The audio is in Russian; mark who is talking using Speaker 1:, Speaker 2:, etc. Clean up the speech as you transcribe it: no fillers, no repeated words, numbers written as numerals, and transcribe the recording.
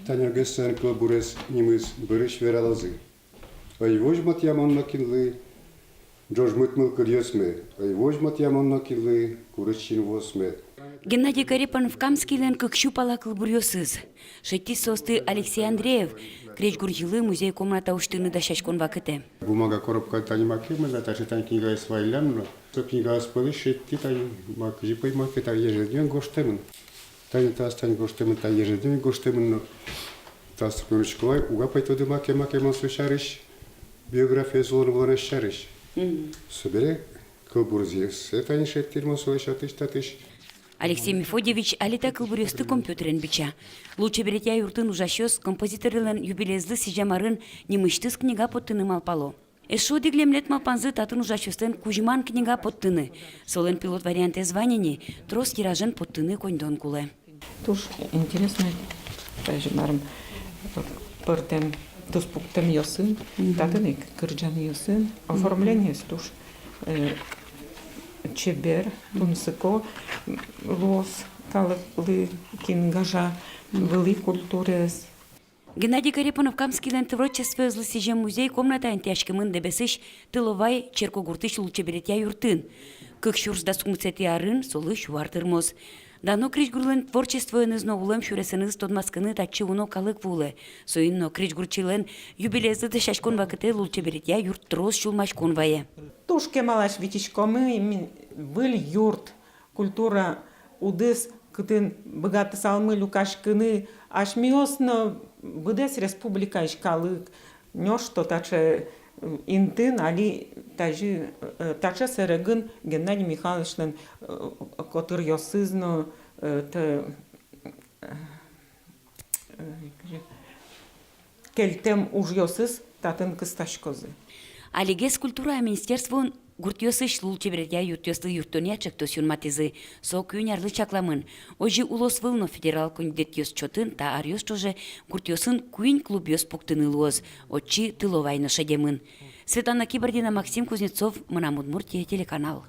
Speaker 1: Таня Гессен клубурес нимыз бырыш вералазы. Ай возьмат яманна кинлы, Джордж мытмыл кырьёсме. Ай возьмат яманна кинлы, курычин восме.
Speaker 2: Геннадий Карипан в Камскилен кыкшу палакыл бурьосыз. Шетти состы Алексей Андреев, креч гуржилы музей комната уштыны да шашкон вакыте.
Speaker 1: Бумага коробка тани макемы, да таши тань книга свайлямно. То книга спылы шетти тань мак жипай маке та ежедневно гоштемын. Тань тас тань гоштемын та ежедневно гоштемын. Тас кунучкой уга пайтоды маке мансу шарыш. Биография золоны булана шарыш. Собере кылбурзиес. Это не шеттир мансу шатыш татыш.
Speaker 2: Алексей Мефодьевич алита кылбурьосты компьютерен бича. Лучше беретя юртын ужащёс композиторлен юбилезлы сижамарын немыштыз книга поттыны малпало. Эшо диглемлет малпанзы татын ужащёстен кужман книга поттыны. Солен пилот варианте званени трос тиражен поттыны коньдон куле.
Speaker 3: Туш интересно, тажмарым пыртем туспуктем йосын, татыник кырджан йосын, оформление туш чебер, тунсыко, лос, талыклы, кингажа, вели культурес.
Speaker 2: Геннадий Карипанов Камскилен творчество злосижем музей комната антяшкымын дебесыш тыловай черкогуртыш лучше беретя юртын. Кык шурс да сумцети арын солы шуартырмоз. Дано крич гурлен творчество нызно улем шуресеныз тодмаскыны тачы уно калык вулы. Соинно крич гурчилен юбилезды да шашкон вакыте лучше беретя юрт трос шулмаш конвае.
Speaker 3: Тушке малаш витичкомы, был юрт, культура удыс, кытын богаты салмы люкашкыны, аш миосно будес республика ишкалык, нёшто таче интын, али таче серегын Геннадий Михайловичнын котыр йосызно, келтем уж йосыз, татын кысташкозы.
Speaker 2: Алигес культура министерствон гуртьосыш лучше беретя юртьослы юртонячек тосюн матизы. Со күйн ярлы чакламын. Ожи улос вылно федерал кондет йос чотын, та арьос чоже гуртьосын күйн клуб йос пуктыны луоз. Отчи тыловайны шедемын. Светлана Кибардина, Максим Кузнецов, Мына Удмуртия, телеканал.